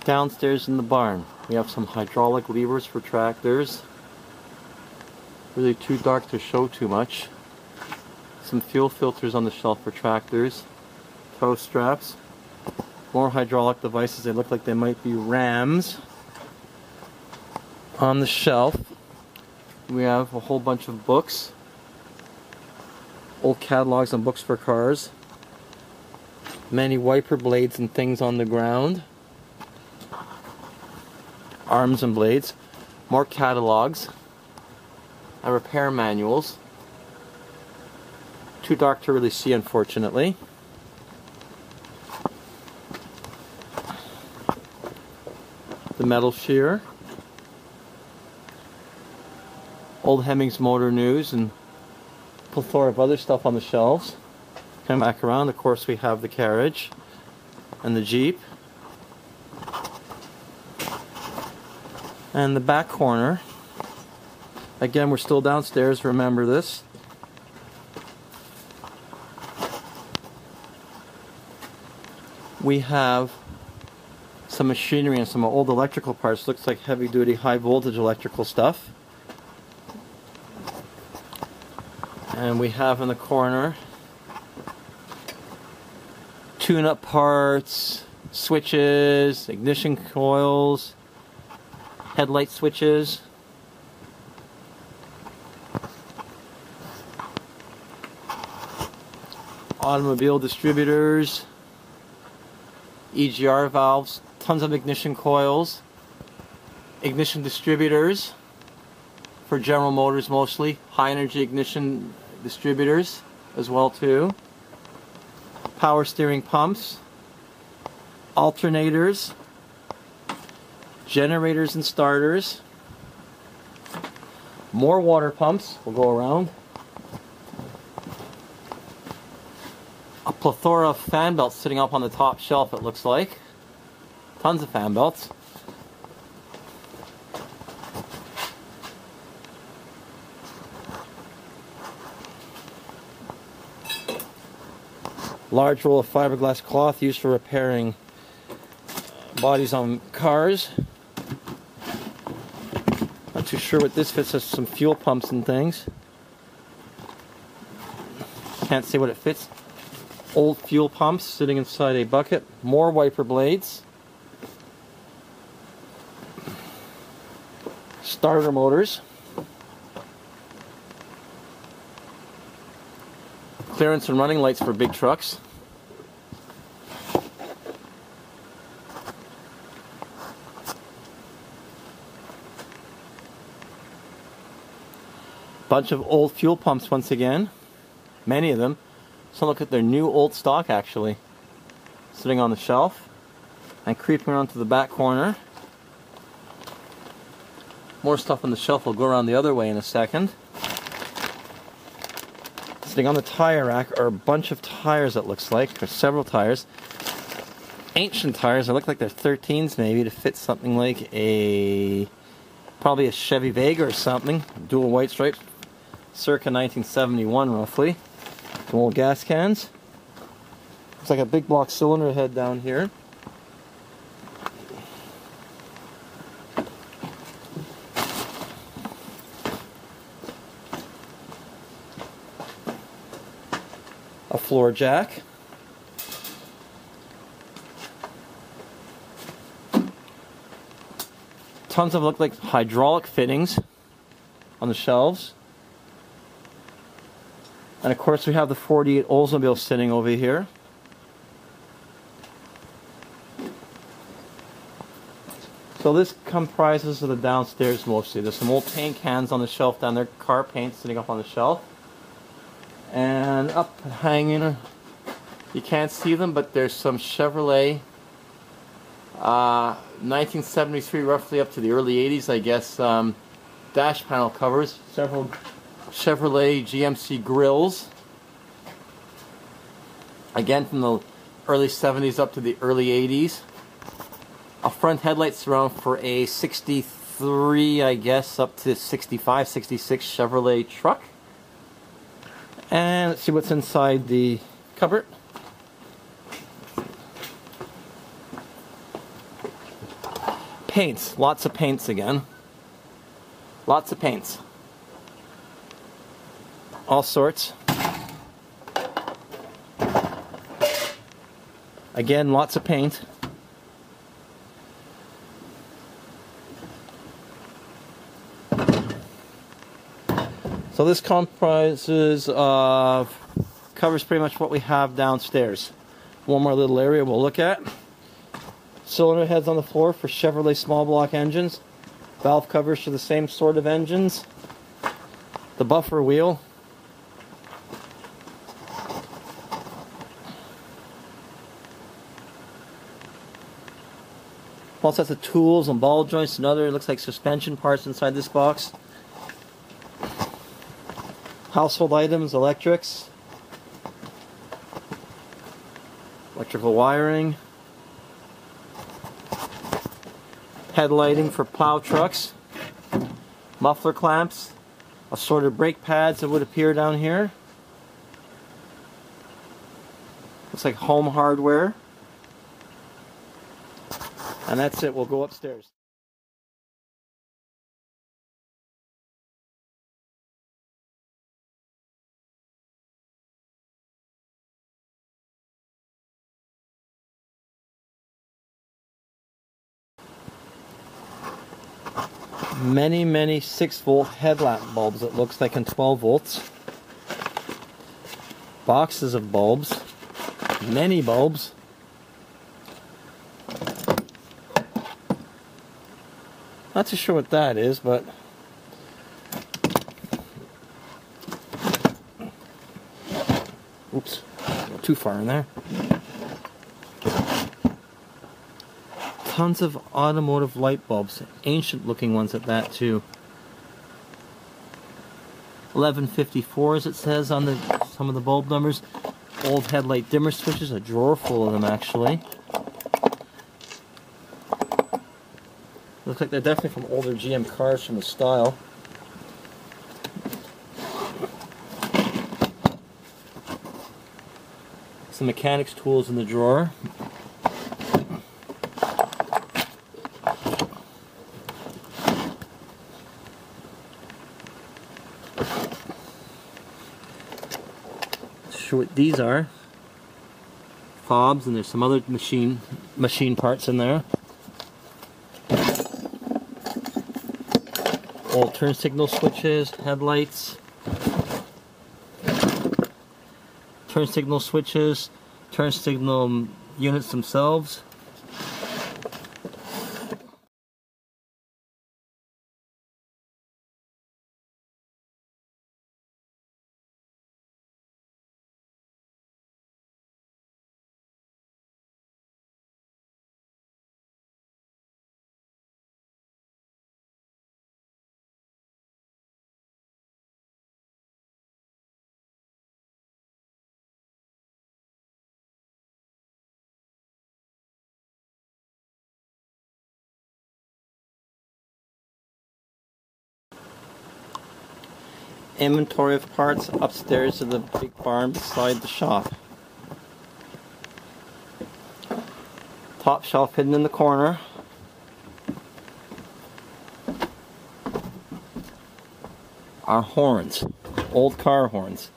Downstairs in the barn, we have some hydraulic levers for tractors. Really too dark to show too much. Some fuel filters on the shelf for tractors. Tow straps. More hydraulic devices. They look like they might be rams. On the shelf, we have a whole bunch of books. Old catalogs and books for cars. Many wiper blades and things on the ground. Arms and blades. More catalogs. And repair manuals. Too dark to really see, unfortunately. The metal shear. Old Hemmings Motor News and a plethora of other stuff on the shelves. Come back around, of course we have the carriage and the Jeep. And the back corner. Again, we're still downstairs, remember this. We have some machinery and some old electrical parts. Looks like heavy duty, high voltage electrical stuff. And we have in the corner tune-up parts, switches, ignition coils, headlight switches. Automobile distributors, EGR valves, tons of ignition coils, ignition distributors for General Motors mostly, high energy ignition distributors as well too, power steering pumps, alternators, generators and starters, more water pumps, we'll go around, a plethora of fan belts sitting up on the top shelf it looks like, tons of fan belts. Large roll of fiberglass cloth used for repairing bodies on cars. Not too sure what this fits. As some fuel pumps and things. Can't see what it fits. Old fuel pumps sitting inside a bucket. More wiper blades. Starter motors. Clearance and running lights for big trucks. Bunch of old fuel pumps once again. Many of them. So look at their new old stock actually. Sitting on the shelf. And creeping around to the back corner. More stuff on the shelf. We'll go around the other way in a second. Sitting on the tire rack are a bunch of tires it looks like. There's several tires. Ancient tires. They look like they're 13s maybe to fit something like probably a Chevy Vega or something. Dual white stripes. Circa 1971 roughly. Some old gas cans. Looks like a big block cylinder head down here. A floor jack. Tons of look like hydraulic fittings on the shelves. And of course we have the 48 Oldsmobile sitting over here. So this comprises of the downstairs mostly. There's some old paint cans on the shelf down there, car paint sitting up on the shelf. And up hanging, you can't see them, but there's some Chevrolet 1973 roughly up to the early 80s I guess, dash panel covers, several Chevrolet GMC grills, again from the early 70s up to the early 80s, a front headlight surround for a 63 I guess up to 65, 66 Chevrolet truck. And let's see what's inside the cupboard. paints. Lots of paints again. Lots of paints. All sorts. Again, lots of paint. So this comprises of, covers pretty much what we have downstairs. One more little area we'll look at. Cylinder heads on the floor for Chevrolet small block engines. Valve covers for the same sort of engines. The buffer wheel. All sets of tools and ball joints and other, it looks like suspension parts inside this box. Household items, electrics, electrical wiring, headlighting for plow trucks, muffler clamps, assorted brake pads that would appear down here. Looks like home hardware. And that's it, we'll go upstairs. Many 6-volt headlamp bulbs, it looks like, in 12 volts. Boxes of bulbs. Many bulbs. Not too sure what that is, but oops, not too far in there. Tons of automotive light bulbs, ancient looking ones at that too. 1154s it says on some of the bulb numbers. Old headlight dimmer switches, a drawer full of them actually. Looks like they're definitely from older GM cars from the style. Some mechanics tools in the drawer. Sure what these are. Fobs, and there's some other machine parts in there. Old turn signal switches, headlights, turn signal switches, turn signal units themselves. Inventory of parts upstairs to the big barn beside the shop. Top shelf hidden in the corner. Our horns, old car horns.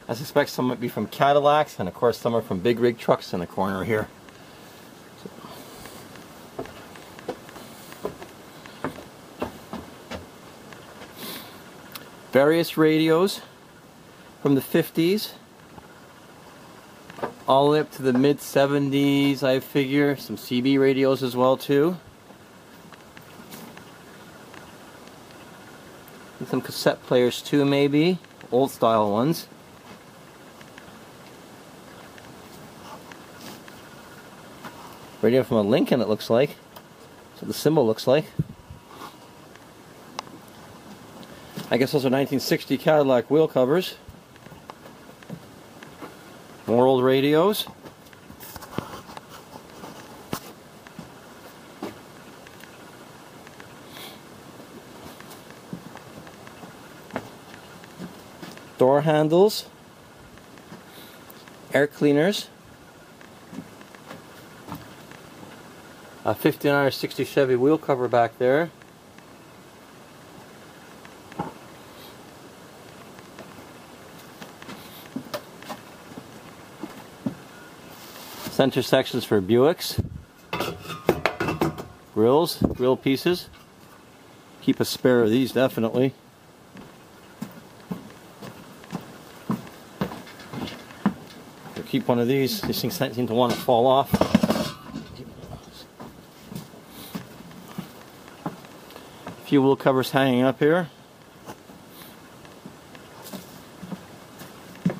I suspect some might be from Cadillacs, and of course some are from big rig trucks in the corner here. Various radios from the 50s all the way up to the mid 70s, I figure. Some CB radios as well too. And some cassette players too, maybe. Old style ones. Radio from a Lincoln, it looks like. That's what the symbol looks like. I guess those are 1960 Cadillac wheel covers. More old radios. Door handles. Air cleaners. A 59 or 60 Chevy wheel cover back there. Center sections for Buicks. Grills, grill pieces. Keep a spare of these, definitely. Or keep one of these. These things seem to want to fall off. A few wheel covers hanging up here.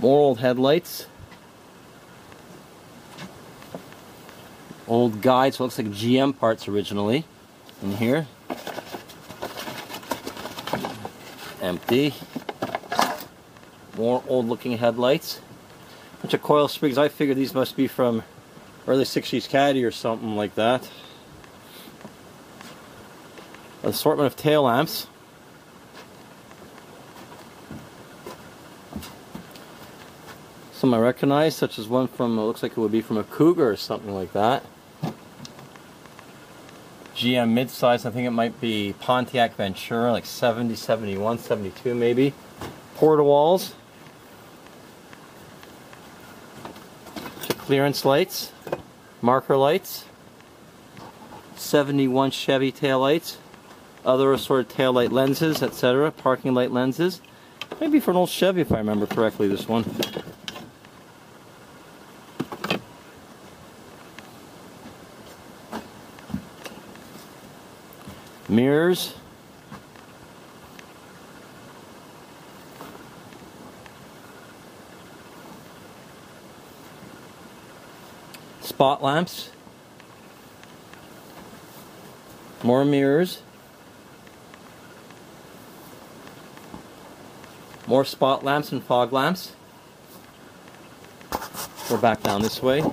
More old headlights. Old guides, so it looks like GM parts originally in here. Empty. More old looking headlights. Bunch of coil springs. I figured these must be from early 60s Caddy or something like that. Assortment of tail lamps. Some I recognize, such as one from, looks like it would be from a Cougar or something like that. GM midsize, I think it might be Pontiac Ventura, like 70, 71, 72 maybe. Porta walls. Clearance lights. Marker lights. 71 Chevy tail lights. Other assorted tail light lenses, etc. Parking light lenses. Maybe for an old Chevy if I remember correctly, this one. Mirrors. Spot lamps. More mirrors. More spot lamps and fog lamps. We're back down this way.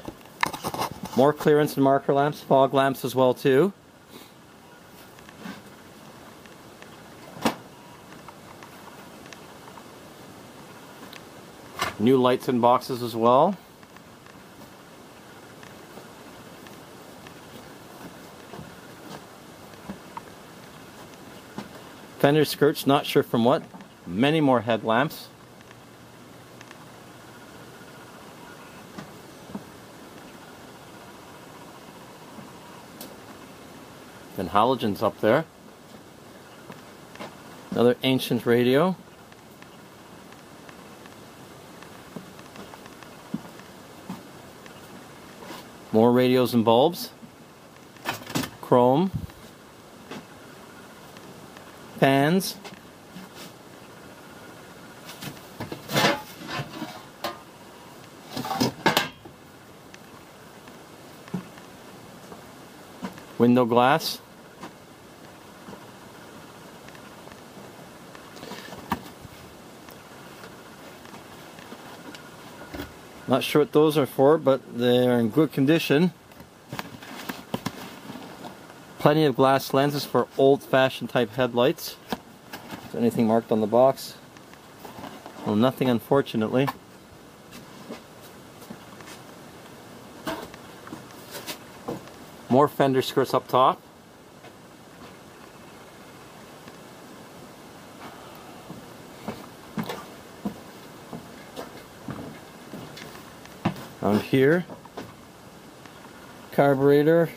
More clearance and marker lamps, fog lamps as well too. New lights in boxes as well. Fender skirts, not sure from what. Many more headlamps. And halogens up there. Another ancient radio. More radios and bulbs. Chrome. Fans. Window glass. Not sure what those are for, but they're in good condition. Plenty of glass lenses for old-fashioned type headlights. Is there anything marked on the box? Well, nothing, unfortunately. More fender skirts up top. Down here, carburetor,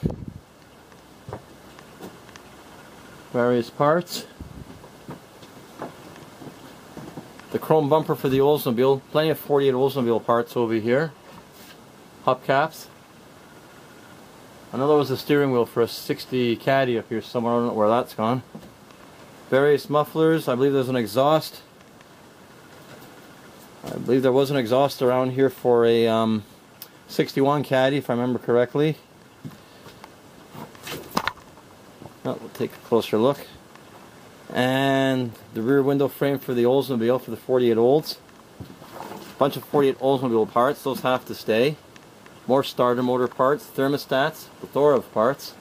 various parts. The chrome bumper for the Oldsmobile, plenty of 48 Oldsmobile parts over here. Hubcaps. I know there was a steering wheel for a 60 Caddy up here somewhere, I don't know where that's gone. Various mufflers, I believe there's an exhaust. I believe there was an exhaust around here for a 61 Caddy, if I remember correctly. Well, we'll take a closer look. And the rear window frame for the Oldsmobile, for the 48 Olds. Bunch of 48 Oldsmobile parts, those have to stay. More starter motor parts, thermostats, plethora of parts.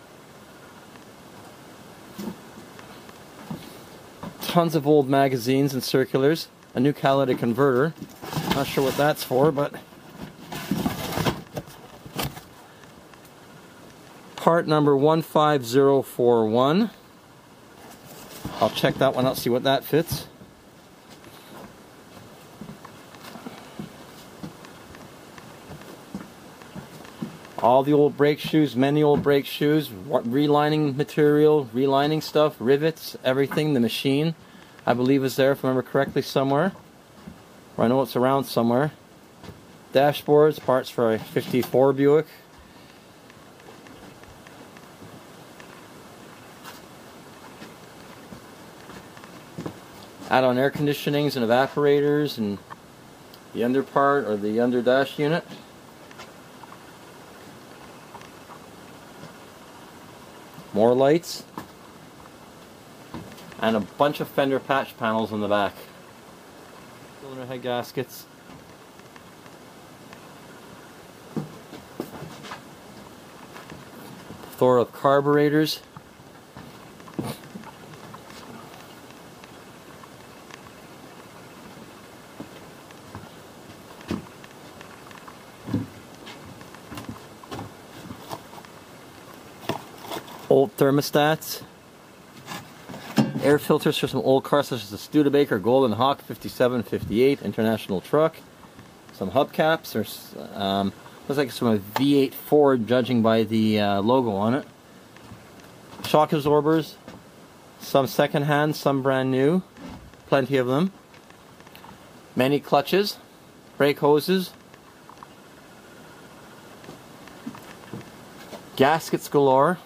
Tons of old magazines and circulars. A new catalytic converter. Not sure what that's for, but Part number 15041. I'll check that one out, see what that fits. All the old brake shoes, many old brake shoes, relining material, relining stuff, rivets, everything. The machine, I believe, is there, if I remember correctly, somewhere. Or I know it's around somewhere. Dashboards, parts for a 54 Buick. Add-on air conditionings and evaporators and the under part or the under dash unit. More lights. And a bunch of fender patch panels in the back. Cylinder head gaskets. Plethora of carburetors. Old thermostats, air filters for some old cars such as the Studebaker Golden Hawk 57, 58 International truck, some hubcaps. There's looks like it's from a V8 Ford, judging by the logo on it. Shock absorbers, some second-hand, some brand new, plenty of them. Many clutches, brake hoses, gaskets galore.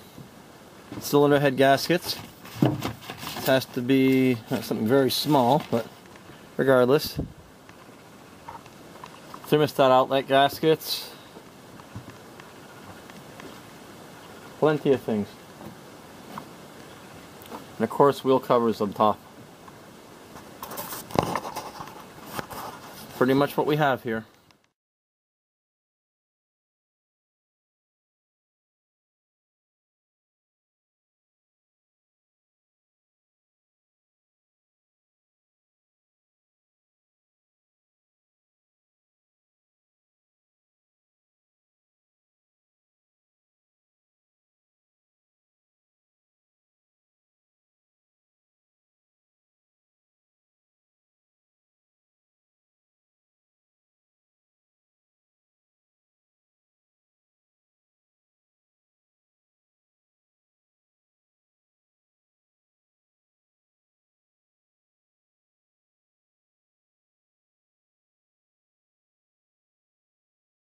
Cylinder head gaskets. This has to be something very small, but regardless. Thermostat outlet gaskets. Plenty of things. And of course, wheel covers on top. Pretty much what we have here.